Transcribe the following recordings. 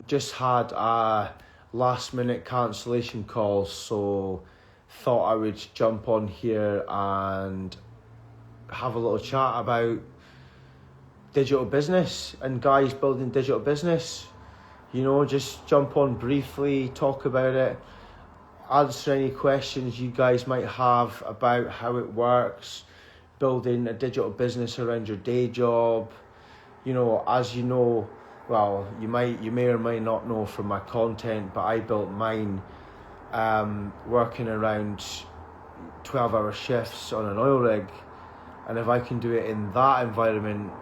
just had a last minute cancellation call, so thought I would jump on here and have a little chat about digital business and guys building digital business. You know, just jump on briefly, talk about it, answer any questions you guys might have about how it works, building a digital business around your day job. You know, as you know, well, you may or may not know from my content, but I built mine working around 12-hour shifts on an oil rig, and if I can do it in that environment,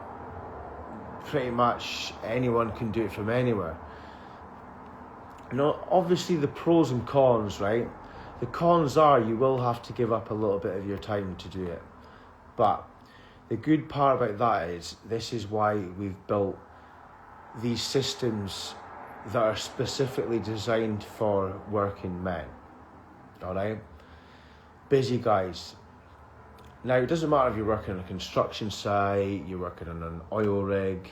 pretty much anyone can do it from anywhere. You know, obviously the pros and cons, right? The cons are you will have to give up a little bit of your time to do it, but the good part about that is this is why we've built these systems that are specifically designed for working men. All right, busy guys. Now, it doesn't matter if you're working on a construction site, you're working on an oil rig,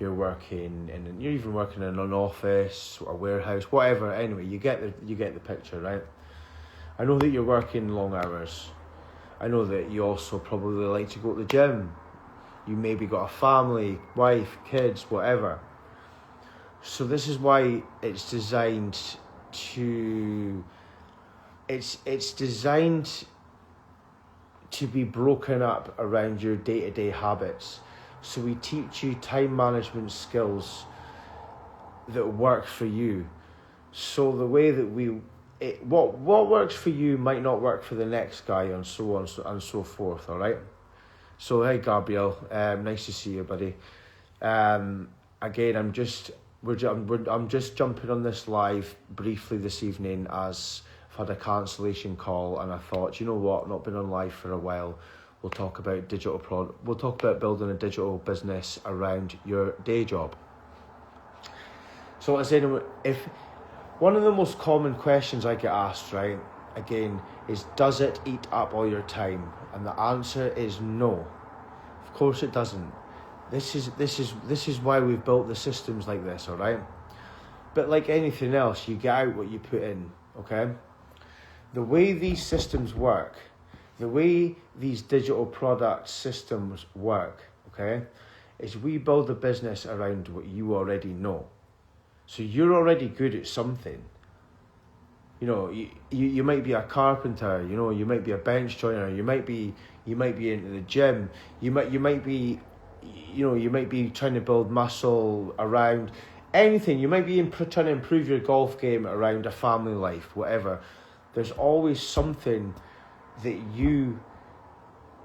you're even working in an office or a warehouse, whatever. Anyway, you get the picture, right? I know that you're working long hours. I know that you also probably like to go to the gym. You maybe got a family, wife, kids, whatever. So this is why it's designed to be broken up around your day-to-day habits. So we teach you time management skills that work for you. So the way that what works for you might not work for the next guy, and so on and so forth. All right. So hey, Gabriel, nice to see you, buddy. Again, I'm just jumping on this live briefly this evening as I've had a cancellation call, and I thought, you know what, not been on live for a while. We'll talk about We'll talk about building a digital business around your day job. So as I said, if one of the most common questions I get asked, right, again, is does it eat up all your time? And the answer is no. Of course it doesn't. This is why we've built the systems like this, all right? But like anything else, you get out what you put in, okay? The way these systems work, the way these digital product systems work, okay, is we build a business around what you already know. So you're already good at something. You know, you might be a carpenter, you know, you might be a bench joiner, you might be into the gym, you might be trying to build muscle around anything. You might be trying to improve your golf game around a family life, whatever. There's always something that you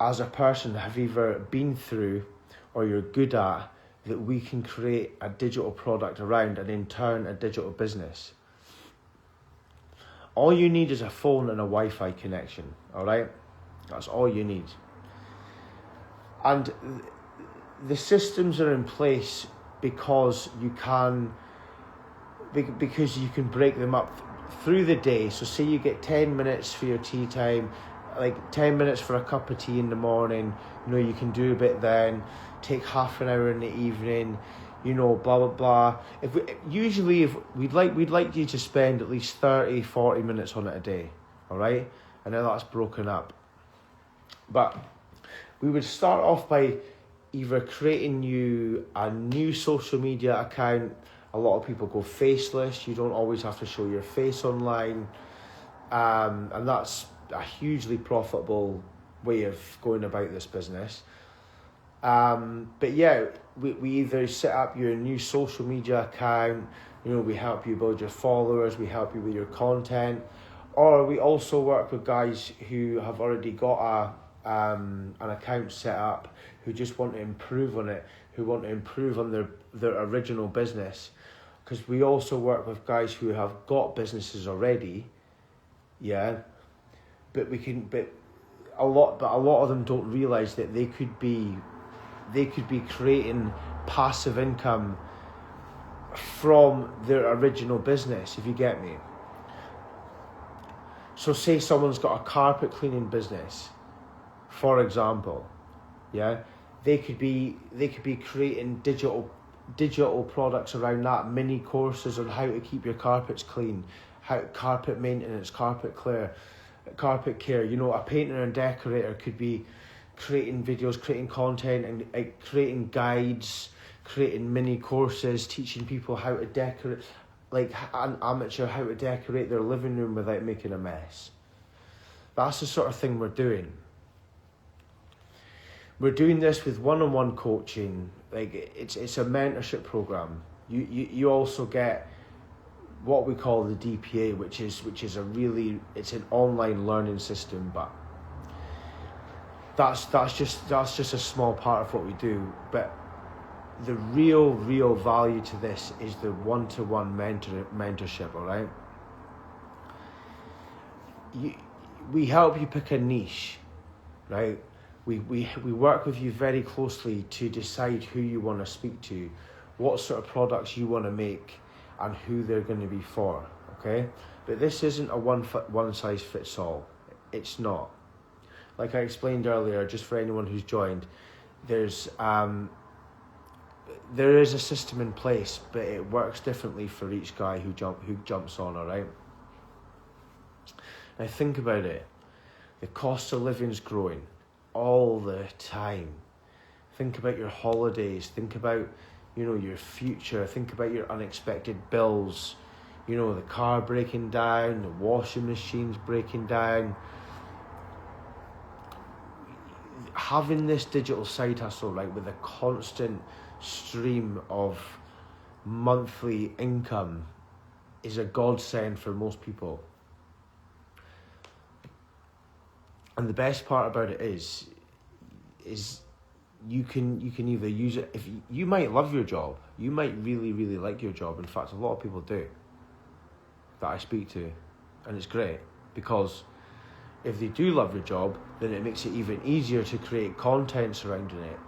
as a person have either been through or you're good at that we can create a digital product around, and in turn a digital business. All you need is a phone and a Wi-Fi connection, all right? That's all you need. And the systems are in place because you can break them up through the day. So say you get 10 minutes for your tea time, like 10 minutes for a cup of tea in the morning, you know, you can do a bit then, take half an hour in the evening, you know, blah, blah, blah. If we'd like you to spend at least 30, 40 minutes on it a day, all right? And then that's broken up. But we would start off by either creating you a new social media account. A lot of people go faceless. You don't always have to show your face online. And that's a hugely profitable way of going about this business. But yeah, we either set up your new social media account, you know, we help you build your followers, we help you with your content, or we also work with guys who have already got an account set up, who just want to improve on it, who want to improve on their original business. Because we also work with guys who have got businesses already, yeah, but a lot of them don't realise that they could be creating passive income from their original business, if you get me. So say someone's got a carpet cleaning business, for example, yeah, they could be creating digital digital products around that, mini courses on how to keep your carpets clean, how carpet maintenance, carpet care. You know, a painter and decorator could be creating videos, creating content, and creating guides, creating mini courses, teaching people how to decorate, like an amateur, how to decorate their living room without making a mess. That's the sort of thing we're doing. We're doing this with one-on-one coaching. Like it's a mentorship program. You also get what we call the DPA, which is it's an online learning system, but that's just a small part of what we do. But the real value to this is the one-to-one mentorship. All right. We help you pick a niche, right? We work with you very closely to decide who you want to speak to, what sort of products you want to make, and who they're going to be for, okay? But this isn't a one size fits all. It's not. Like I explained earlier, just for anyone who's joined, there is a system in place, but it works differently for each guy who jumps on, all right? Now think about it. The cost of living's growing all the time. Think about your holidays. Think about, your future. Think about your unexpected bills. The car breaking down, the washing machine's breaking down. Having this digital side hustle, right, with a constant stream of monthly income is a godsend for most people. And the best part about it is you can either use it, if you might love your job, you might really, really like your job. In fact, a lot of people do that I speak to, and it's great because if they do love your job, then it makes it even easier to create content surrounding it.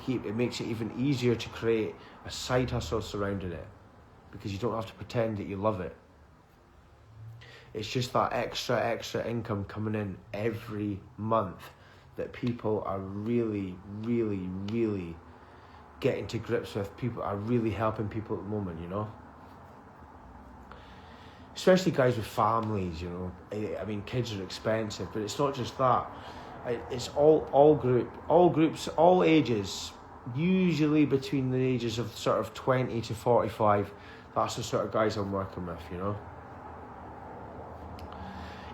It makes it even easier to create a side hustle surrounding it because you don't have to pretend that you love it. It's just that extra income coming in every month that people are really, really, really getting to grips with. People are really helping people at the moment, Especially guys with families, I mean, kids are expensive, but it's not just that. It's all groups, all ages, usually between the ages of sort of 20 to 45. That's the sort of guys I'm working with,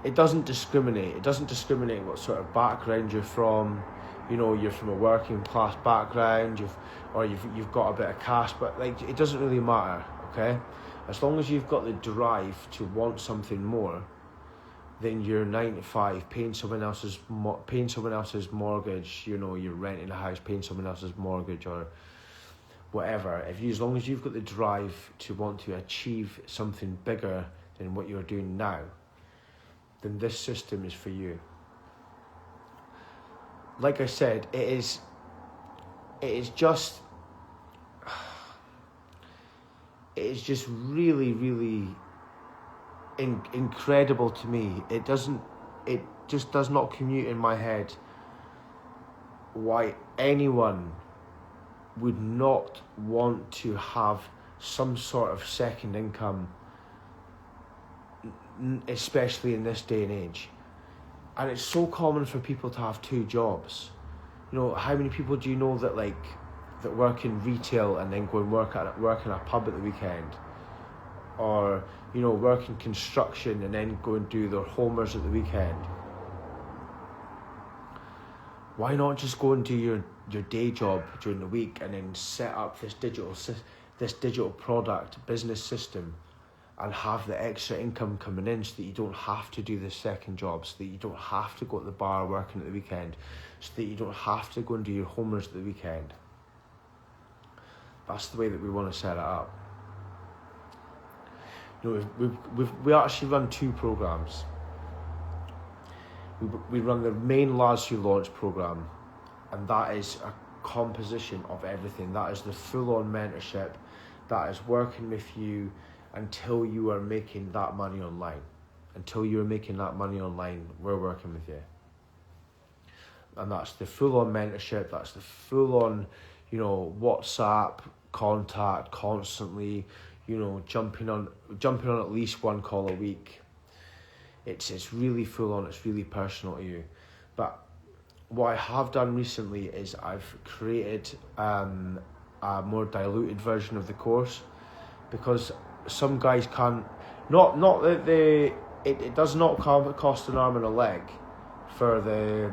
It doesn't discriminate. It doesn't discriminate what sort of background you're from. You're from a working class background, you've got a bit of cash, but it doesn't really matter, okay? As long as you've got the drive to want something more, then you're 9 to 5, paying someone else's mortgage. You're renting a house, paying someone else's mortgage or whatever. As long as you've got the drive to want to achieve something bigger than what you're doing now, then this system is for you. Like I said, it is just really, really incredible to me. It just does not commute in my head why anyone would not want to have some sort of second income, especially in this day and age. And it's so common for people to have two jobs. How many people do you know that work in retail and then go and work in a pub at the weekend, or work in construction and then go and do their homers at the weekend? Why not just go and do your day job during the week and then set up this digital product business system and have the extra income coming in so that you don't have to do the second job, so that you don't have to go to the bar working at the weekend, so that you don't have to go and do your homers at the weekend. That's the way that we want to set it up. We actually run two programs. We run the main Lads Who Launch program, and that is a composition of everything. That is the full-on mentorship. That is working with you until you are making that money online. Until you're making that money online, we're working with you. And that's the full-on mentorship. That's the full-on, WhatsApp contact constantly, you know, jumping on at least one call a week. It's really full on, it's really personal to you. But what I have done recently is I've created a more diluted version of the course, because some guys can't, not that it does not cost an arm and a leg for the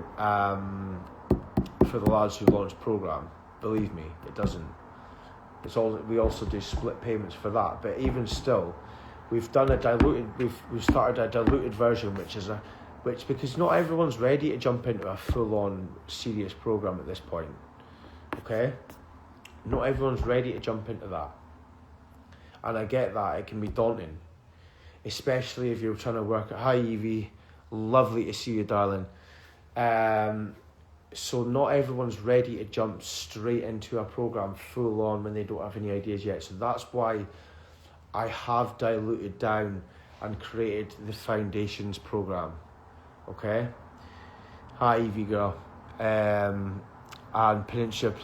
lads who launch program. Believe me, it doesn't. We also do split payments for that, but even still, we've started a diluted version, which because not everyone's ready to jump into a full-on serious program at this point. Okay, not everyone's ready to jump into that, and I get that it can be daunting, especially if you're trying to work at. Hi Evie, lovely to see you, darling. So not everyone's ready to jump straight into a program full on when they don't have any ideas yet. So that's why I have diluted down and created the Foundations program. Okay? Hi Evie girl. And Peninsula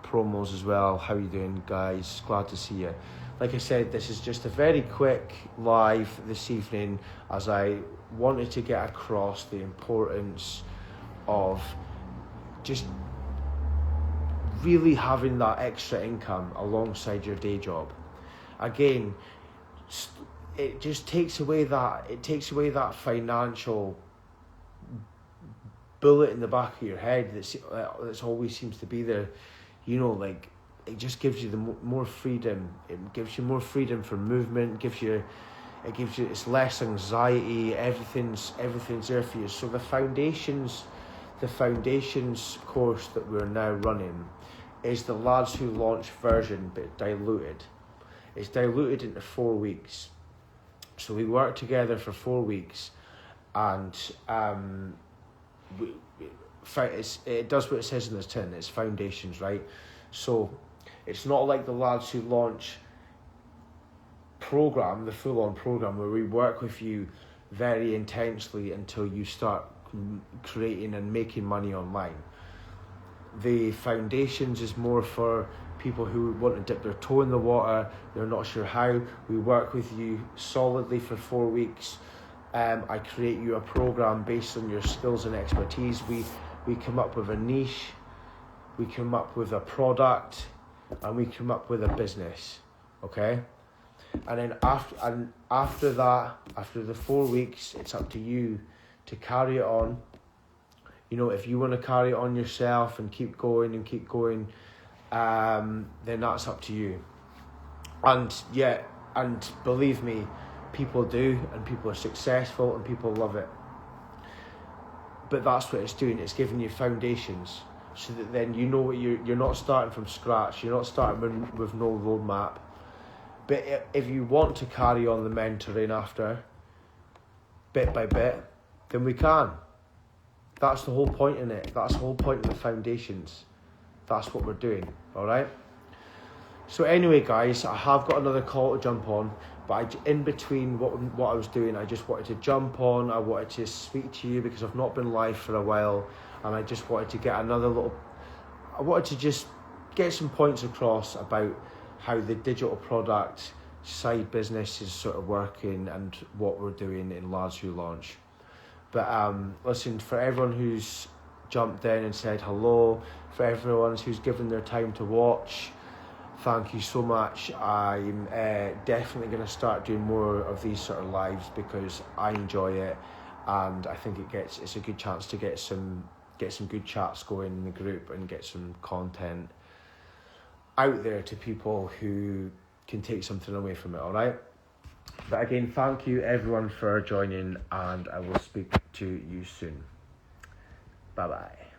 promos as well. How you doing, guys? Glad to see you. Like I said, this is just a very quick live this evening, as I wanted to get across the importance of just really having that extra income alongside your day job. Again, it just takes away that financial bullet in the back of your head that's always seems to be there. You know, like, it just gives you the more freedom. It gives you more freedom for movement. It's less anxiety. Everything's there for you. So the foundations course that we're now running is the Lads Who Launch version, but diluted. It's diluted into 4 weeks. So we work together for 4 weeks, and it does what it says in this tin. It's Foundations, right? So it's not like the Lads Who Launch program, the full-on program, where we work with you very intensely until you start creating and making money online. The Foundations is more for people who want to dip their toe in the water. They're not sure how. We work with you solidly for 4 weeks. I create you a program based on your skills and expertise. We come up with a niche, we come up with a product, and we come up with a business. Okay? And then after that, after the 4 weeks, it's up to you to carry it on. You know, if you want to carry it on yourself and keep going, then that's up to you. And believe me, people do, and people are successful, and people love it. But that's what it's doing. It's giving you foundations, so that then you know what you're not starting from scratch. You're not starting with no roadmap. But if you want to carry on the mentoring after, bit by bit, then we can. That's the whole point in it. That's the whole point of the Foundations. That's what we're doing, all right? So anyway, guys, I have got another call to jump on, but in between what I was doing, I just wanted to jump on. I wanted to speak to you because I've not been live for a while, and I just wanted to get I wanted to just get some points across about how the digital product side business is sort of working and what we're doing in Lads Who Launch. But listen, for everyone who's jumped in and said hello, for everyone who's given their time to watch, thank you so much. I'm definitely going to start doing more of these sort of lives because I enjoy it, and I think it's a good chance to get some good chats going in the group and get some content out there to people who can take something away from it, all right? But again, thank you everyone for joining, and I will speak to you soon. Bye-bye.